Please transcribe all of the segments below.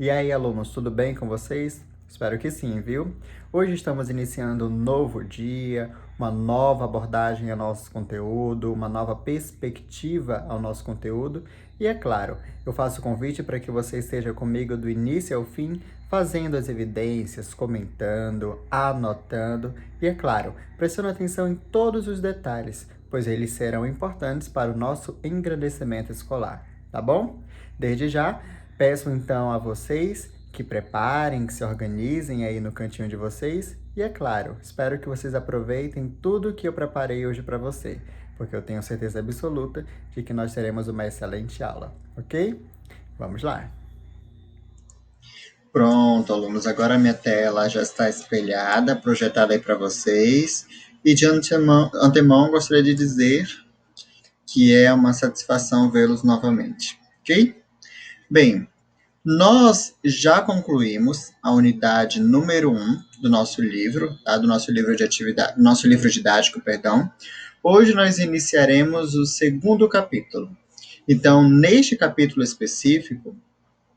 E aí, alunos, tudo bem com vocês? Espero que sim, viu? Hoje estamos iniciando um novo dia, uma nova abordagem ao nosso conteúdo, uma nova perspectiva ao nosso conteúdo. E é claro, eu faço o convite para que você esteja comigo do início ao fim, fazendo as evidências, comentando, anotando e, é claro, prestando atenção em todos os detalhes, pois eles serão importantes para o nosso engrandecimento escolar, tá bom? Desde já, peço então a vocês que preparem, que se organizem aí no cantinho de vocês. E é claro, espero que vocês aproveitem tudo que eu preparei hoje para você, porque eu tenho certeza absoluta de que nós teremos uma excelente aula, ok? Vamos lá! Pronto, alunos, agora a minha tela já está espelhada, projetada aí para vocês. E de antemão gostaria de dizer que é uma satisfação vê-los novamente, ok? Bem, nós já concluímos a unidade número 1 do nosso livro, tá? Do nosso livro de atividade, nosso livro didático, perdão. Hoje nós iniciaremos o segundo capítulo. Então, neste capítulo específico,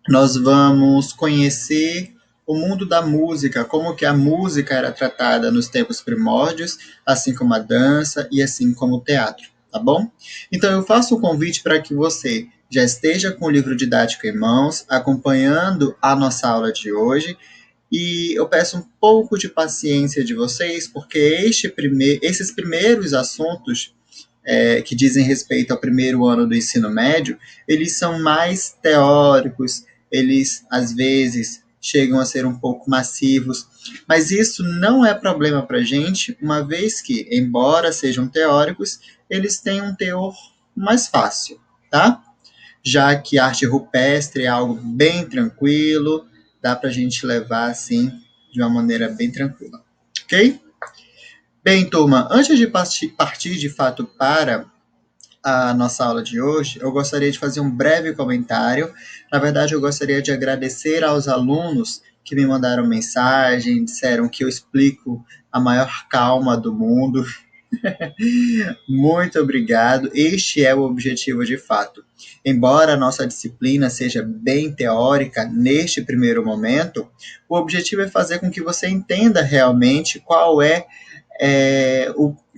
nós vamos conhecer o mundo da música, como que a música era tratada nos tempos primórdios, assim como a dança e assim como o teatro, tá bom? Então eu faço o convite para que você já esteja com o livro didático em mãos, acompanhando a nossa aula de hoje, e eu peço um pouco de paciência de vocês, porque esses primeiros assuntos que dizem respeito ao primeiro ano do ensino médio, eles são mais teóricos, eles às vezes chegam a ser um pouco massivos, mas isso não é problema para a gente, uma vez que, embora sejam teóricos, eles têm um teor mais fácil, tá? Já que arte rupestre é algo bem tranquilo, dá para a gente levar assim de uma maneira bem tranquila, ok? Bem, turma, antes de partir de fato para a nossa aula de hoje, eu gostaria de fazer um breve comentário. Na verdade, eu gostaria de agradecer aos alunos que me mandaram mensagem, disseram que eu explico a maior calma do mundo. Muito obrigado. Este é o objetivo de fato. Embora a nossa disciplina seja bem teórica neste primeiro momento, o objetivo é fazer com que você entenda realmente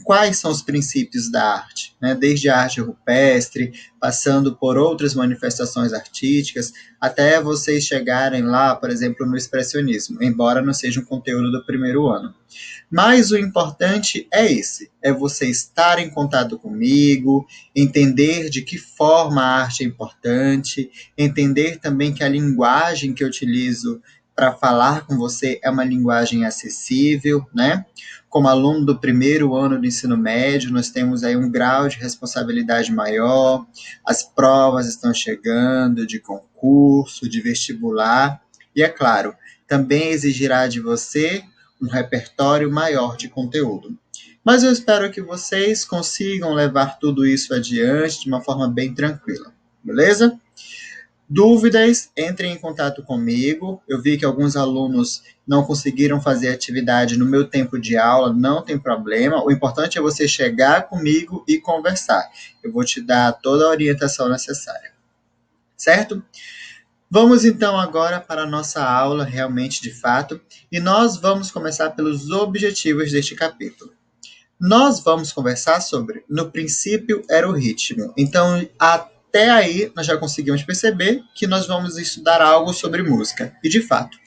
quais são os princípios da arte, né? Desde a arte rupestre, passando por outras manifestações artísticas, até vocês chegarem lá, por exemplo, no expressionismo, embora não seja um conteúdo do primeiro ano. Mas o importante é esse, é você estar em contato comigo, entender de que forma a arte é importante, entender também que a linguagem que eu utilizo para falar com você é uma linguagem acessível, né? Como aluno do primeiro ano do ensino médio, nós temos aí um grau de responsabilidade maior, as provas estão chegando de concurso, de vestibular, e é claro, também exigirá de você um repertório maior de conteúdo. Mas eu espero que vocês consigam levar tudo isso adiante de uma forma bem tranquila, beleza? Dúvidas, entrem em contato comigo. Eu vi que alguns alunos não conseguiram fazer atividade no meu tempo de aula, não tem problema. O importante é você chegar comigo e conversar. Eu vou te dar toda a orientação necessária, certo? Vamos então agora para a nossa aula, realmente de fato, e nós vamos começar pelos objetivos deste capítulo. Nós vamos conversar sobre, no princípio, era o ritmo. Então, até aí, nós já conseguimos perceber que nós vamos estudar algo sobre música. E, de fato,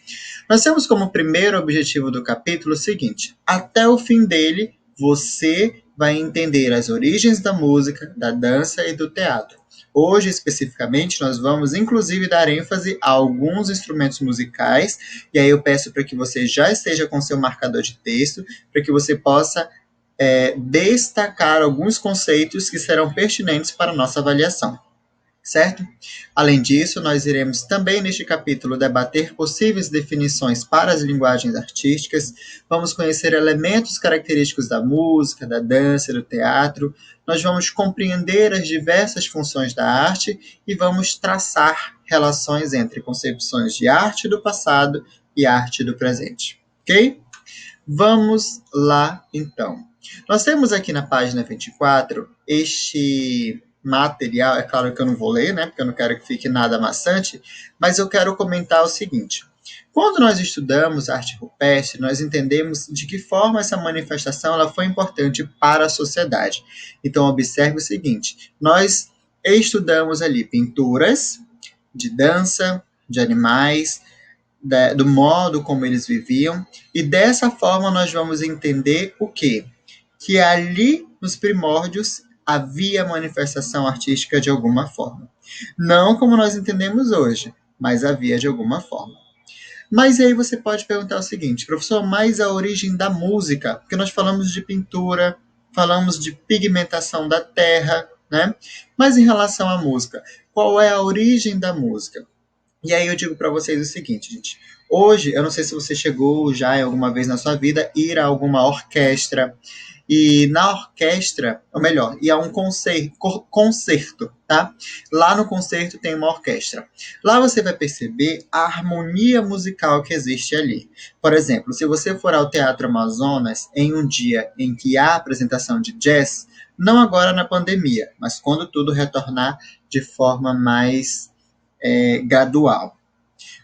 nós temos como primeiro objetivo do capítulo o seguinte: até o fim dele, você vai entender as origens da música, da dança e do teatro. Hoje, especificamente, nós vamos inclusive dar ênfase a alguns instrumentos musicais, e aí eu peço para que você já esteja com seu marcador de texto, para que você possa destacar alguns conceitos que serão pertinentes para a nossa avaliação, certo? Além disso, nós iremos também neste capítulo debater possíveis definições para as linguagens artísticas, vamos conhecer elementos característicos da música, da dança, do teatro, nós vamos compreender as diversas funções da arte e vamos traçar relações entre concepções de arte do passado e arte do presente, ok? Vamos lá, então. Nós temos aqui na página 24 este material. É claro que eu não vou ler, né? Porque eu não quero que fique nada maçante, mas eu quero comentar o seguinte. Quando nós estudamos arte rupestre, nós entendemos de que forma essa manifestação ela foi importante para a sociedade. Então, observe o seguinte: nós estudamos ali pinturas de dança, de animais, do modo como eles viviam, e dessa forma nós vamos entender o quê? Que ali nos primórdios havia manifestação artística de alguma forma. Não como nós entendemos hoje, mas havia de alguma forma. Mas aí você pode perguntar o seguinte, professor, mas a origem da música? Porque nós falamos de pintura, falamos de pigmentação da terra, né? Mas em relação à música, qual é a origem da música? E aí eu digo para vocês o seguinte, gente. Hoje, eu não sei se você chegou já alguma vez na sua vida ir a alguma orquestra, e na orquestra, ou melhor, ir a um concerto, tá? Lá no concerto tem uma orquestra. Lá você vai perceber a harmonia musical que existe ali. Por exemplo, se você for ao Teatro Amazonas em um dia em que há apresentação de jazz, não agora na pandemia, mas quando tudo retornar de forma mais gradual.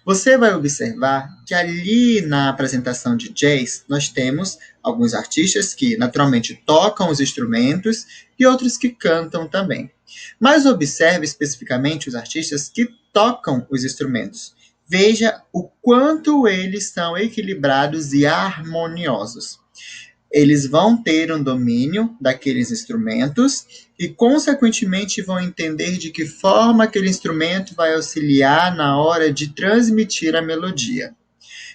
Você vai observar que ali na apresentação de jazz, nós temos alguns artistas que naturalmente tocam os instrumentos e outros que cantam também. Mas observe especificamente os artistas que tocam os instrumentos. Veja o quanto eles são equilibrados e harmoniosos. Eles vão ter um domínio daqueles instrumentos e, consequentemente, vão entender de que forma aquele instrumento vai auxiliar na hora de transmitir a melodia.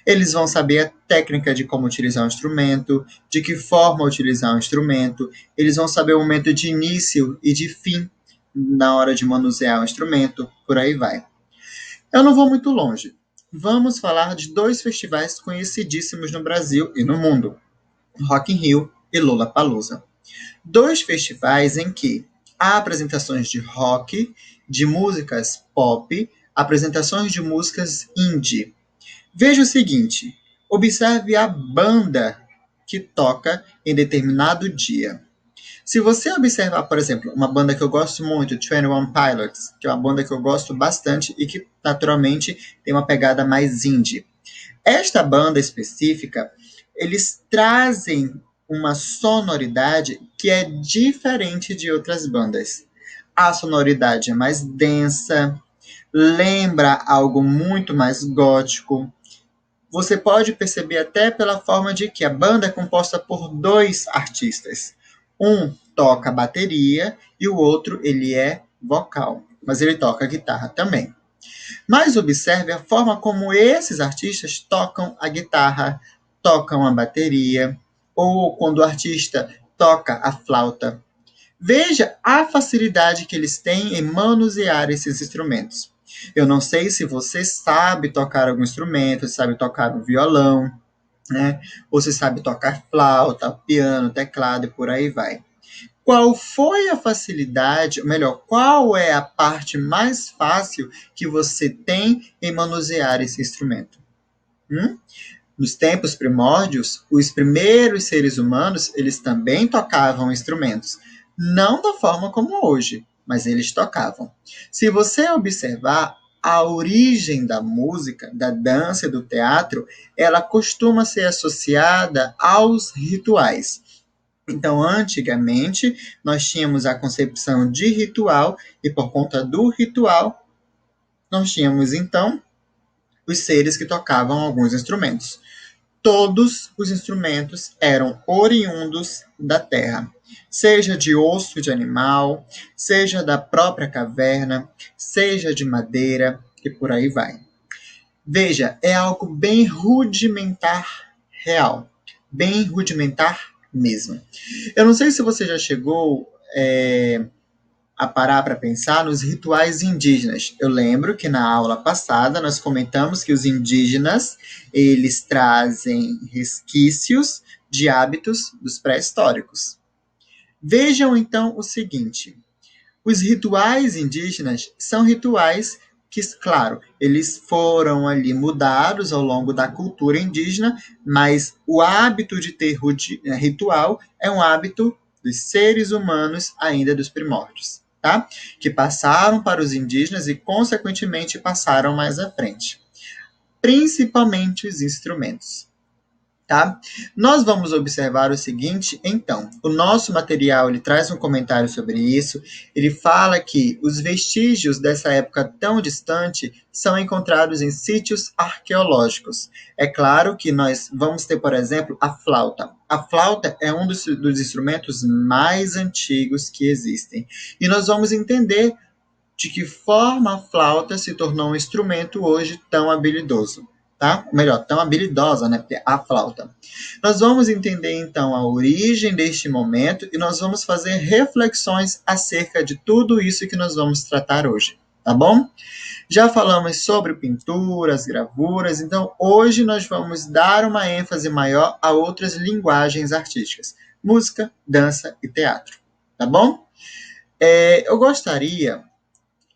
Eles vão saber a técnica de como utilizar o instrumento, de que forma utilizar o instrumento, eles vão saber o momento de início e de fim na hora de manusear o instrumento, por aí vai. Eu não vou muito longe. Vamos falar de 2 festivais conhecidíssimos no Brasil e no mundo. Rock in Rio e Lollapalooza. 2 festivais em que há apresentações de rock, de músicas pop, apresentações de músicas indie. Veja o seguinte, observe a banda que toca em determinado dia. Se você observar, por exemplo, uma banda que eu gosto muito, 21 Pilots, que é uma banda que eu gosto bastante e que naturalmente tem uma pegada mais indie. Esta banda específica, eles trazem uma sonoridade que é diferente de outras bandas. A sonoridade é mais densa, lembra algo muito mais gótico. Você pode perceber até pela forma de que a banda é composta por 2 artistas. Um toca bateria e o outro ele é vocal, mas ele toca guitarra também. Mas observe a forma como esses artistas tocam a guitarra, tocam a bateria, ou quando o artista toca a flauta. Veja a facilidade que eles têm em manusear esses instrumentos. Eu não sei se você sabe tocar algum instrumento, sabe tocar um violão, né? Ou se sabe tocar flauta, piano, teclado e por aí vai. Qual foi a facilidade, ou melhor, qual é a parte mais fácil que você tem em manusear esse instrumento? Nos tempos primórdios, os primeiros seres humanos, eles também tocavam instrumentos. Não da forma como hoje, mas eles tocavam. Se você observar, a origem da música, da dança e do teatro, ela costuma ser associada aos rituais. Então, antigamente, nós tínhamos a concepção de ritual, e por conta do ritual, nós tínhamos, então, os seres que tocavam alguns instrumentos. Todos os instrumentos eram oriundos da terra, seja de osso de animal, seja da própria caverna, seja de madeira, e por aí vai. Veja, é algo bem rudimentar real, bem rudimentar mesmo. Eu não sei se você já chegou a parar para pensar nos rituais indígenas. Eu lembro que na aula passada nós comentamos que os indígenas, eles trazem resquícios de hábitos dos pré-históricos. Vejam então o seguinte, os rituais indígenas são rituais que, claro, eles foram ali mudados ao longo da cultura indígena, mas o hábito de ter ritual é um hábito dos seres humanos ainda dos primórdios. tá? Que passaram para os indígenas e, consequentemente, passaram mais à frente. Principalmente os instrumentos. Tá? Nós vamos observar o seguinte, então, o nosso material ele traz um comentário sobre isso, ele fala que os vestígios dessa época tão distante são encontrados em sítios arqueológicos. É claro que nós vamos ter, por exemplo, a flauta. A flauta é um dos instrumentos mais antigos que existem. E nós vamos entender de que forma a flauta se tornou um instrumento hoje tão habilidoso. Tá? Melhor, tão habilidosa, né? Porque a flauta. Nós vamos entender então a origem deste momento e nós vamos fazer reflexões acerca de tudo isso que nós vamos tratar hoje, tá bom? Já falamos sobre pinturas, gravuras, então hoje nós vamos dar uma ênfase maior a outras linguagens artísticas: música, dança e teatro, tá bom? Eu gostaria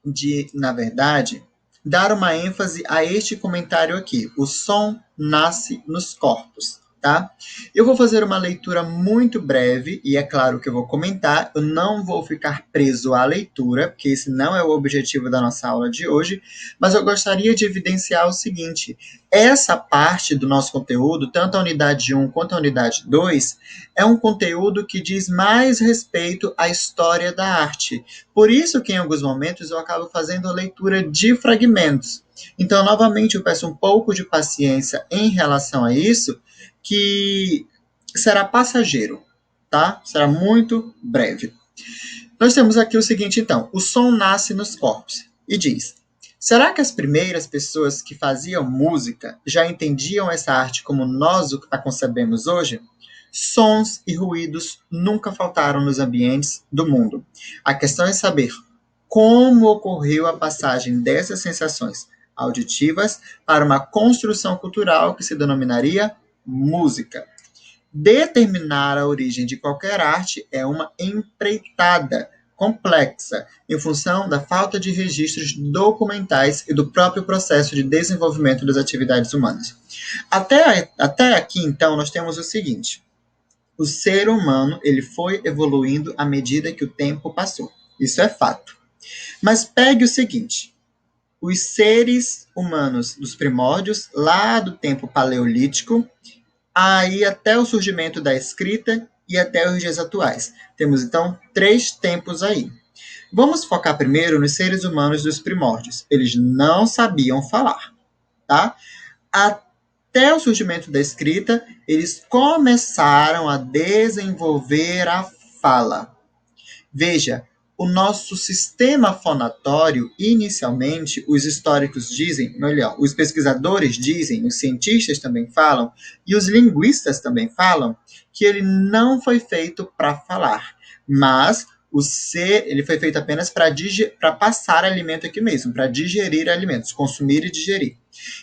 de, na verdade, dar uma ênfase a este comentário aqui. O som nasce nos corpos, tá? Eu vou fazer uma leitura muito breve, e é claro que eu vou comentar, eu não vou ficar preso à leitura, porque esse não é o objetivo da nossa aula de hoje, mas eu gostaria de evidenciar o seguinte: essa parte do nosso conteúdo, tanto a unidade 1 quanto a unidade 2, é um conteúdo que diz mais respeito à história da arte. Por isso que em alguns momentos eu acabo fazendo a leitura de fragmentos. Então, novamente, eu peço um pouco de paciência em relação a isso, que será passageiro, tá? Será muito breve. Nós temos aqui o seguinte, então: o som nasce nos corpos. E diz: será que as primeiras pessoas que faziam música já entendiam essa arte como nós a concebemos hoje? Sons e ruídos nunca faltaram nos ambientes do mundo. A questão é saber como ocorreu a passagem dessas sensações auditivas para uma construção cultural que se denominaria música. Determinar a origem de qualquer arte é uma empreitada complexa, em função da falta de registros documentais e do próprio processo de desenvolvimento das atividades humanas. Até aqui, então, nós temos o seguinte: o ser humano ele foi evoluindo à medida que o tempo passou. Isso é fato. Mas pegue o seguinte: os seres humanos dos primórdios, lá do tempo paleolítico, aí até o surgimento da escrita e até os dias atuais. Temos então 3 tempos aí. Vamos focar primeiro nos seres humanos dos primórdios. Eles não sabiam falar, tá? Até o surgimento da escrita, eles começaram a desenvolver a fala. Veja, o nosso sistema fonatório, inicialmente, os históricos dizem, melhor, os pesquisadores dizem, os cientistas também falam, e os linguistas também falam, que ele não foi feito para falar, mas ele foi feito apenas para passar alimento aqui mesmo, para digerir alimentos, consumir e digerir.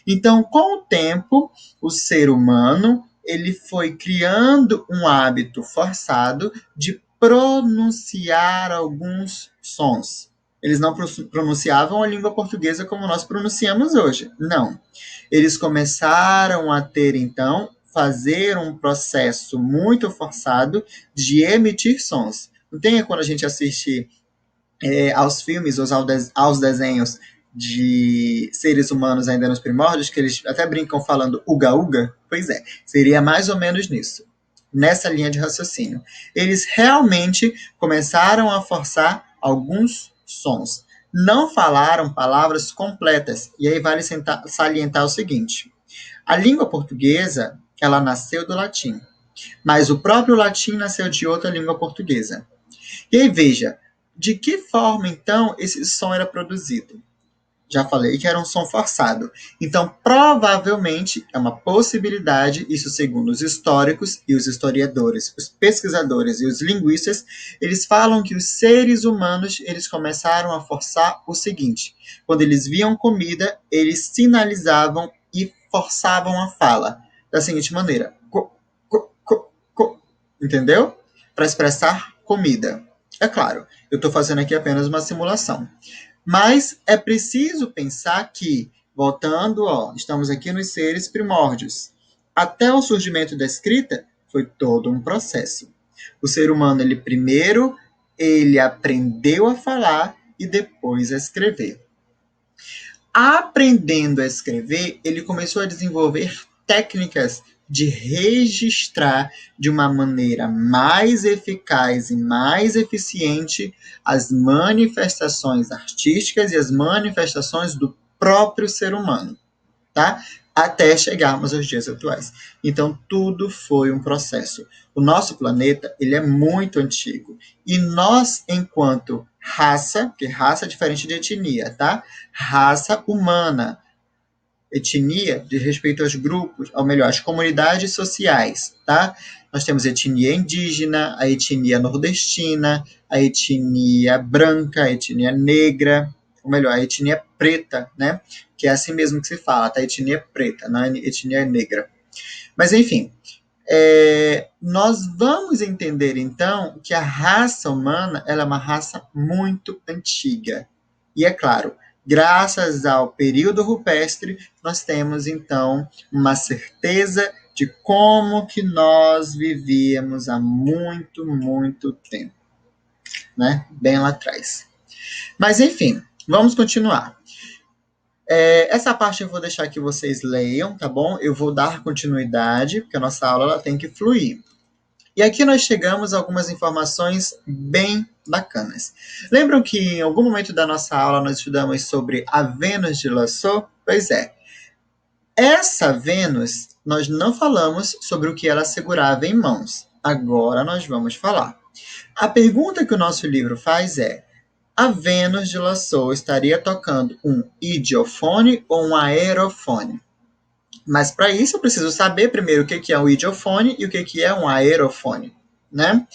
Então, com o tempo, o ser humano ele foi criando um hábito forçado de pronunciar alguns sons. Eles não pronunciavam a língua portuguesa como nós pronunciamos hoje. Não. Eles começaram a ter, então, fazer um processo muito forçado de emitir sons. Não tem quando a gente assiste aos filmes ou aos desenhos de seres humanos ainda nos primórdios, que eles até brincam falando uga-uga? Pois é, seria mais ou menos nisso, nessa linha de raciocínio. Eles realmente começaram a forçar alguns sons. Não falaram palavras completas. E aí vale salientar o seguinte: a língua portuguesa, ela nasceu do latim, mas o próprio latim nasceu de outra língua portuguesa. E aí veja, de que forma então esse som era produzido? Já falei que era um som forçado. Então, provavelmente, é uma possibilidade, isso segundo os históricos e os historiadores, os pesquisadores e os linguistas, eles falam que os seres humanos, eles começaram a forçar o seguinte: quando eles viam comida, eles sinalizavam e forçavam a fala da seguinte maneira: entendeu? Para expressar comida. É claro, eu estou fazendo aqui apenas uma simulação. Mas é preciso pensar que, voltando, estamos aqui nos seres primórdios. Até o surgimento da escrita, foi todo um processo. O ser humano, ele primeiro ele aprendeu a falar e depois a escrever. Aprendendo a escrever, ele começou a desenvolver técnicas de registrar de uma maneira mais eficaz e mais eficiente as manifestações artísticas e as manifestações do próprio ser humano, tá? Até chegarmos aos dias atuais. Então, tudo foi um processo. O nosso planeta, ele é muito antigo. E nós, enquanto raça, porque raça é diferente de etnia, tá? Raça humana. Etnia de respeito aos grupos, ou melhor, às comunidades sociais, tá? Nós temos a etnia indígena, a etnia nordestina, a etnia branca, a etnia negra, ou melhor, a etnia preta, né? Que é assim mesmo que se fala, tá? Etnia preta, não é etnia negra. Mas, enfim, nós vamos entender, então, que a raça humana ela é uma raça muito antiga. E, é claro, graças ao período rupestre, nós temos, então, uma certeza de como que nós vivíamos há muito, muito tempo, né? Bem lá atrás. Mas, enfim, vamos continuar. Essa parte eu vou deixar que vocês leiam, tá bom? Eu vou dar continuidade, porque a nossa aula ela tem que fluir. E aqui nós chegamos a algumas informações bem bacanas. Lembram que em algum momento da nossa aula nós estudamos sobre a Vênus de Lascaux? Pois é. Essa Vênus, nós não falamos sobre o que ela segurava em mãos. Agora nós vamos falar. A pergunta que o nosso livro faz é: a Vênus de Lascaux estaria tocando um idiofone ou um aerofone? Mas para isso eu preciso saber primeiro o que é um idiofone e o que é um aerofone, né?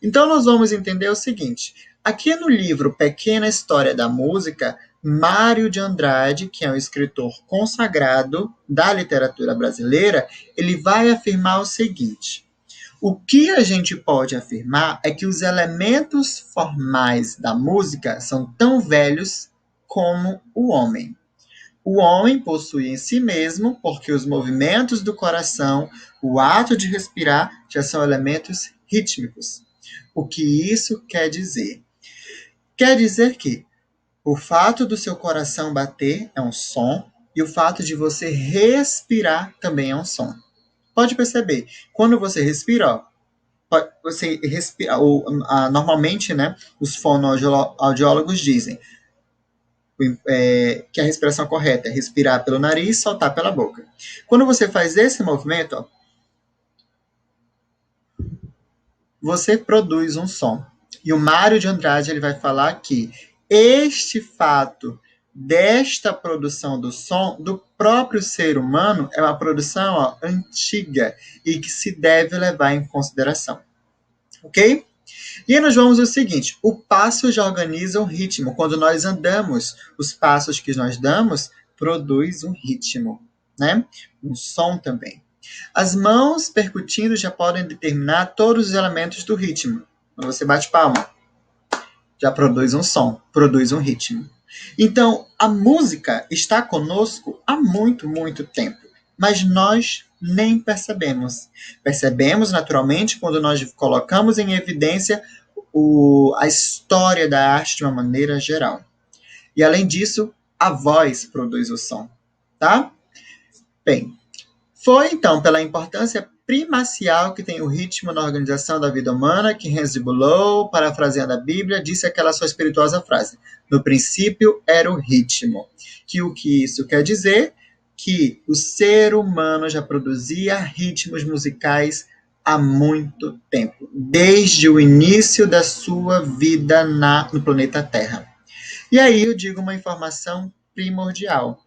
Então nós vamos entender o seguinte: aqui no livro Pequena História da Música, Mário de Andrade, que é um escritor consagrado da literatura brasileira, ele vai afirmar o seguinte: o que a gente pode afirmar é que os elementos formais da música são tão velhos como o homem. O homem possui em si mesmo, porque os movimentos do coração, o ato de respirar, já são elementos rítmicos. O que isso quer dizer? Quer dizer que o fato do seu coração bater é um som, e o fato de você respirar também é um som. Pode perceber, quando você respira, você respira, normalmente, né, os fonoaudiólogos dizem que a respiração correta é respirar pelo nariz e soltar pela boca. Quando você faz esse movimento, ó, você produz um som. E o Mário de Andrade ele vai falar que este fato desta produção do som do próprio ser humano é uma produção antiga e que se deve levar em consideração. Ok? E aí nós vamos o seguinte: o passo já organiza um ritmo. Quando nós andamos, os passos que nós damos produz um ritmo, né? Um som também. As mãos percutindo já podem determinar todos os elementos do ritmo. Quando você bate palma, já produz um som, produz um ritmo. Então, a música está conosco há muito, muito tempo, mas nós nem percebemos. Percebemos naturalmente quando nós colocamos em evidência a história da arte de uma maneira geral. E além disso, a voz produz o som, tá? Bem, foi então pela importância primacial que tem o ritmo na organização da vida humana que Henri Bouleau, parafraseando a Bíblia, disse aquela sua espirituosa frase: no princípio era o ritmo. O que isso quer dizer? Que o ser humano já produzia ritmos musicais há muito tempo, desde o início da sua vida no planeta Terra. E aí eu digo uma informação primordial.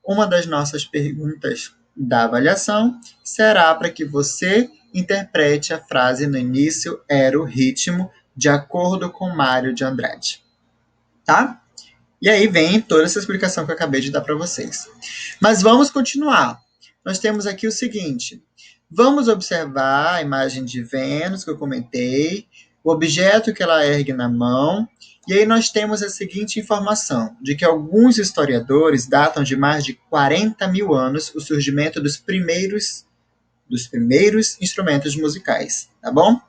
Uma das nossas perguntas da avaliação será para que você interprete a frase no início era o ritmo, de acordo com Mário de Andrade. Tá? E aí vem toda essa explicação que eu acabei de dar para vocês. Mas vamos continuar. Nós temos aqui o seguinte: vamos observar a imagem de Vênus que eu comentei, o objeto que ela ergue na mão, e aí nós temos a seguinte informação, de que alguns historiadores datam de mais de 40 mil anos o surgimento dos primeiros dos primeiros instrumentos musicais, tá bom?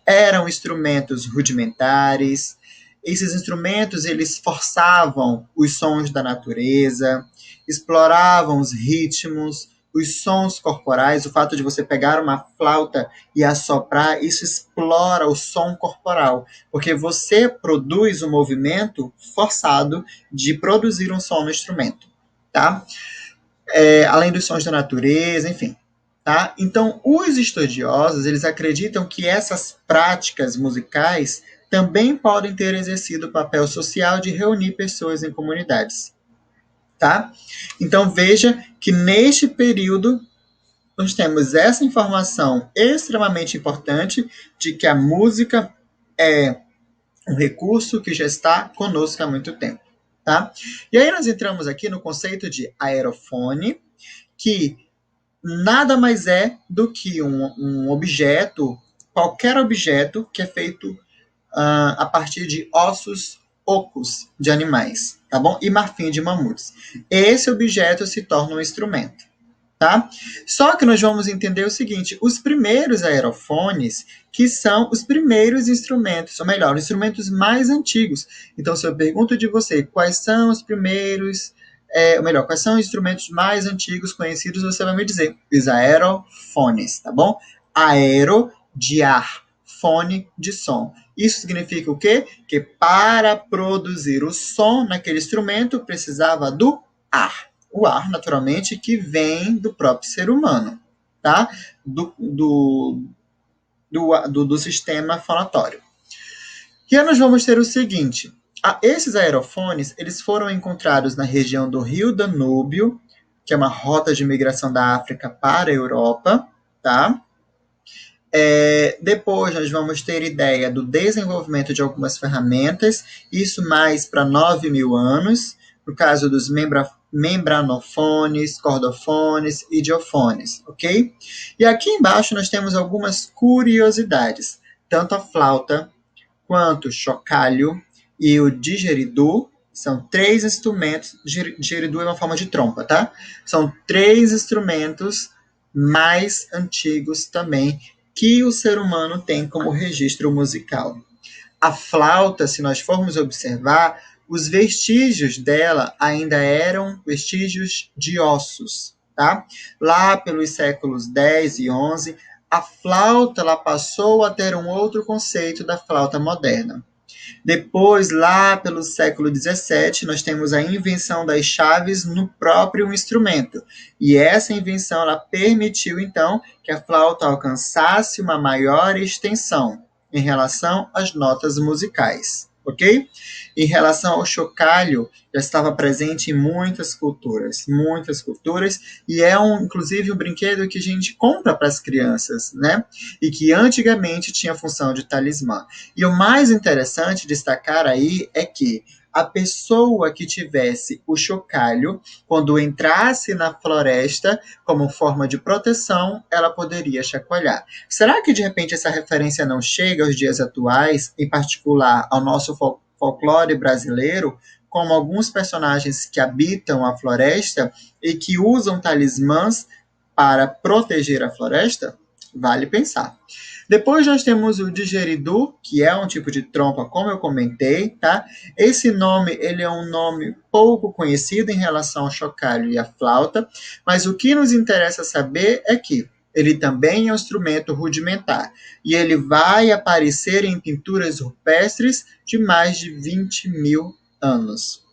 Eram instrumentos rudimentares. Esses instrumentos, eles forçavam os sons da natureza, exploravam os ritmos, os sons corporais. O fato de você pegar uma flauta e assoprar, isso explora o som corporal, porque você produz um movimento forçado de produzir um som no instrumento, tá? Além dos sons da natureza, enfim. Tá? Então, os estudiosos, eles acreditam que essas práticas musicais também podem ter exercido o papel social de reunir pessoas em comunidades. Tá? Então, veja que neste período nós temos essa informação extremamente importante de que a música é um recurso que já está conosco há muito tempo. Tá? E aí nós entramos aqui no conceito de aerofone, que nada mais é do que um objeto, qualquer objeto que é feito a partir de ossos ocos de animais, tá bom? E marfim de mamutes. Esse objeto se torna um instrumento, tá? Só que nós vamos entender o seguinte: os primeiros aerofones, que são os primeiros instrumentos, ou melhor, os instrumentos mais antigos. Então, se eu pergunto de você quais são os primeiros, ou melhor, quais são os instrumentos mais antigos conhecidos, você vai me dizer os aerofones, tá bom? Aero de ar, fone de som. Isso significa o quê? Que para produzir o som naquele instrumento precisava do ar. O ar, naturalmente, que vem do próprio ser humano, tá? Do sistema fonatório. E aí nós vamos ter o seguinte: esses aerofones, eles foram encontrados na região do Rio Danúbio, que é uma rota de migração da África para a Europa, tá? Depois nós vamos ter ideia do desenvolvimento de algumas ferramentas, isso mais para 9.000 anos, no caso dos membranofones, cordofones e idiofones, ok? E aqui embaixo nós temos algumas curiosidades. Tanto a flauta, quanto o chocalho e o didgeridoo são 3 instrumentos. Didgeridoo é uma forma de trompa, tá? São 3 instrumentos mais antigos também que o ser humano tem como registro musical. A flauta, se nós formos observar, os vestígios dela ainda eram vestígios de ossos, tá? Lá pelos séculos 10 e 11, a flauta ela passou a ter um outro conceito da flauta moderna. Depois, lá pelo século 17, nós temos a invenção das chaves no próprio instrumento. E essa invenção ela permitiu, então, que a flauta alcançasse uma maior extensão em relação às notas musicais, ok? Em relação ao chocalho, já estava presente em muitas culturas, e é inclusive um brinquedo que a gente compra para as crianças, né? E que antigamente tinha função de talismã. E o mais interessante destacar aí é que a pessoa que tivesse o chocalho, quando entrasse na floresta, como forma de proteção, ela poderia chacoalhar. Será que de repente essa referência não chega aos dias atuais, em particular ao nosso folclore brasileiro, como alguns personagens que habitam a floresta e que usam talismãs para proteger a floresta? Vale pensar. Depois nós temos o didgeridoo, que é um tipo de trompa, como eu comentei, tá? Esse nome, ele é um nome pouco conhecido em relação ao chocalho e à flauta, mas o que nos interessa saber é que ele também é um instrumento rudimentar, e ele vai aparecer em pinturas rupestres de mais de 20.000 anos.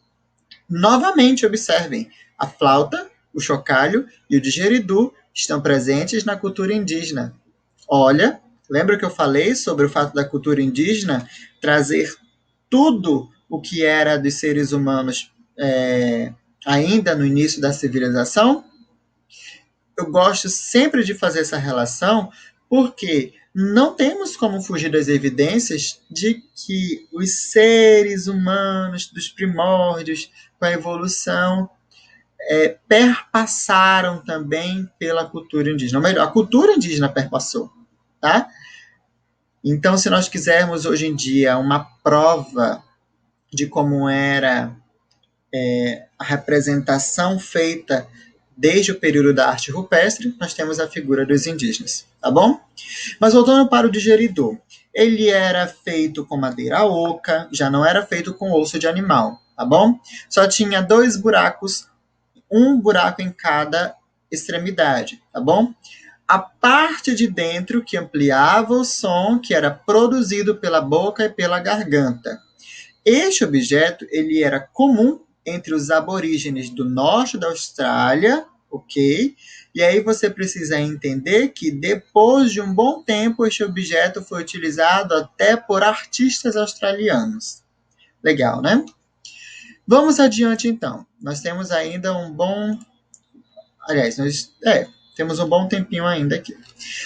Novamente, observem, a flauta, o chocalho e o didgeridoo estão presentes na cultura indígena. Olha, lembra que eu falei sobre o fato da cultura indígena trazer tudo o que era dos seres humanos ainda no início da civilização? Eu gosto sempre de fazer essa relação porque não temos como fugir das evidências de que os seres humanos dos primórdios, com a evolução, perpassaram também pela cultura indígena. Ou melhor, a cultura indígena perpassou, tá? Então, se nós quisermos hoje em dia uma prova de como era a representação feita Desde o período da arte rupestre, nós temos a figura dos indígenas, tá bom? Mas voltando para o digeridor, ele era feito com madeira oca, já não era feito com osso de animal, tá bom? Só tinha 2 buracos, um buraco em cada extremidade, tá bom? A parte de dentro que ampliava o som que era produzido pela boca e pela garganta. Este objeto ele era comum entre os aborígenes do norte da Austrália, ok? E aí você precisa entender que depois de um bom tempo este objeto foi utilizado até por artistas australianos. Legal, né? Vamos adiante então. Nós temos ainda um bom... Aliás, temos um bom tempinho ainda aqui.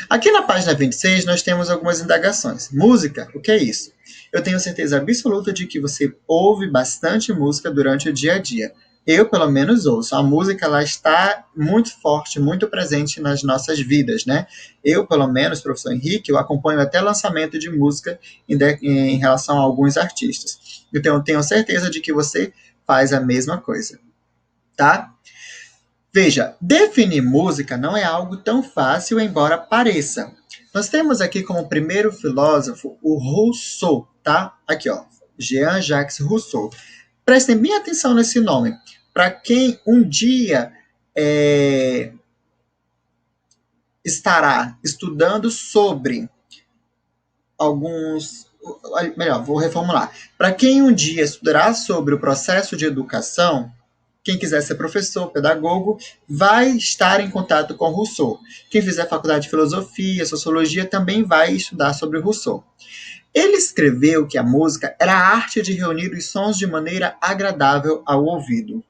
Aqui na página 26, nós temos algumas indagações. Música, o que é isso? Eu tenho certeza absoluta de que você ouve bastante música durante o dia a dia. Eu, pelo menos, ouço. A música ela está muito forte, muito presente nas nossas vidas, né? Eu, pelo menos, professor Henrique, eu acompanho até lançamento de música em relação a alguns artistas. Então, eu tenho certeza de que você faz a mesma coisa, tá? Veja, definir música não é algo tão fácil, embora pareça. Nós temos aqui como primeiro filósofo o Rousseau, tá? Aqui, ó, Jean-Jacques Rousseau. Prestem bem atenção nesse nome. Para quem um dia estará estudando sobre alguns... Melhor, vou reformular. Para quem um dia estudará sobre o processo de educação, quem quiser ser professor, pedagogo, vai estar em contato com Rousseau. Quem fizer faculdade de filosofia, sociologia, também vai estudar sobre Rousseau. Ele escreveu que a música era a arte de reunir os sons de maneira agradável ao ouvido.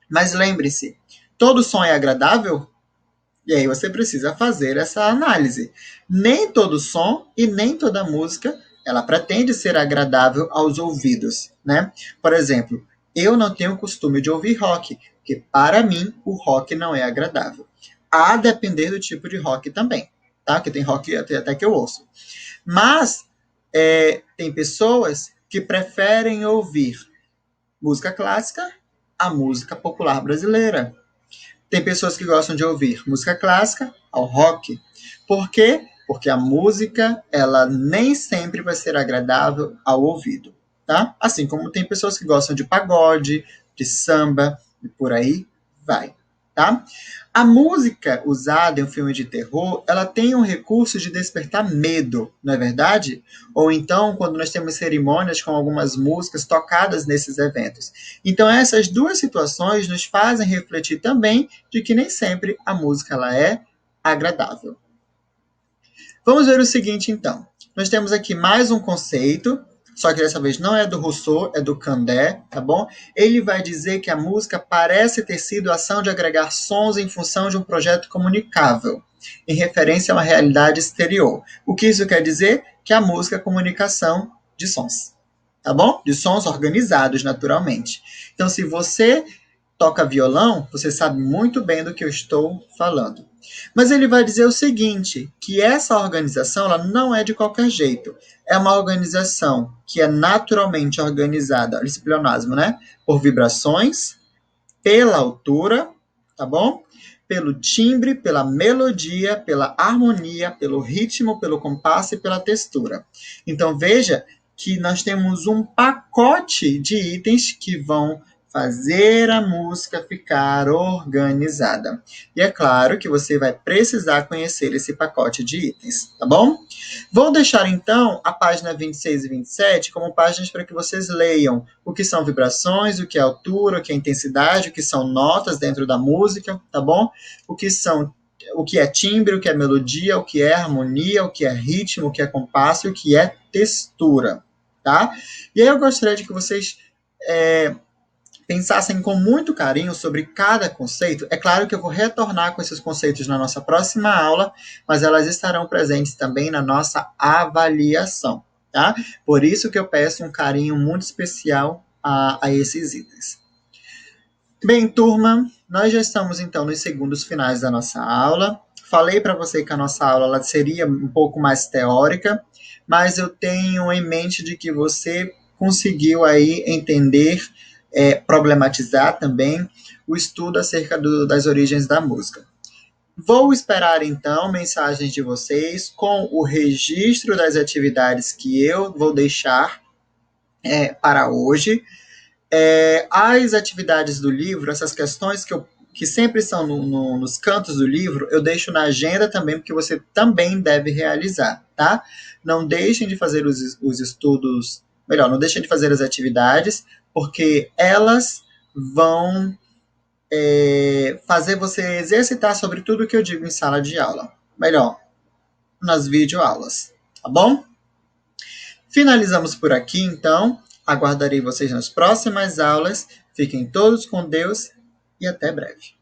Mas lembre-se, todo som é agradável? E aí você precisa fazer essa análise. Nem todo som e nem toda música ela pretende ser agradável aos ouvidos, né? Por exemplo, eu não tenho costume de ouvir rock, porque para mim o rock não é agradável. A depender do tipo de rock também, tá? Que tem rock até que eu ouço. Mas tem pessoas que preferem ouvir música clássica a música popular brasileira. Tem pessoas que gostam de ouvir música clássica ao rock. Por quê? Porque a música, ela nem sempre vai ser agradável ao ouvido, tá? Assim como tem pessoas que gostam de pagode, de samba, e por aí vai, tá? A música usada em um filme de terror, ela tem um recurso de despertar medo, não é verdade? Ou então, quando nós temos cerimônias com algumas músicas tocadas nesses eventos. Então, essas duas situações nos fazem refletir também de que nem sempre a música ela é agradável. Vamos ver o seguinte, então. Nós temos aqui mais um conceito, só que dessa vez não é do Rousseau, é do Candé, tá bom? Ele vai dizer que a música parece ter sido a ação de agregar sons em função de um projeto comunicável, em referência a uma realidade exterior. O que isso quer dizer? Que a música é comunicação de sons, tá bom? De sons organizados, naturalmente. Então, se você toca violão, você sabe muito bem do que eu estou falando. Mas ele vai dizer o seguinte, que essa organização ela não é de qualquer jeito. É uma organização que é naturalmente organizada, olha esse pleonasmo, né? Por vibrações, pela altura, tá bom? Pelo timbre, pela melodia, pela harmonia, pelo ritmo, pelo compasso e pela textura. Então veja que nós temos um pacote de itens que vão fazer a música ficar organizada. E é claro que você vai precisar conhecer esse pacote de itens, tá bom? Vou deixar então a página 26 e 27 como páginas para que vocês leiam o que são vibrações, o que é altura, o que é intensidade, o que são notas dentro da música, tá bom? O que é timbre, o que é melodia, o que é harmonia, o que é ritmo, o que é compasso e o que é textura, tá? E aí eu gostaria de que vocês pensassem com muito carinho sobre cada conceito. É claro que eu vou retornar com esses conceitos na nossa próxima aula, mas elas estarão presentes também na nossa avaliação, tá? Por isso que eu peço um carinho muito especial a esses itens. Bem, turma, nós já estamos então nos segundos finais da nossa aula. Falei para você que a nossa aula ela seria um pouco mais teórica, mas eu tenho em mente de que você conseguiu aí entender problematizar também o estudo acerca das origens da música. Vou esperar, então, mensagens de vocês com o registro das atividades que eu vou deixar para hoje. As atividades do livro, essas questões que sempre são nos cantos do livro, eu deixo na agenda também, porque você também deve realizar, tá? Não deixem de fazer os estudos, melhor, não deixem de fazer as atividades, porque elas vão fazer você exercitar sobre tudo que eu digo em sala de aula. Melhor, nas videoaulas, tá bom? Finalizamos por aqui, então. Aguardarei vocês nas próximas aulas. Fiquem todos com Deus e até breve.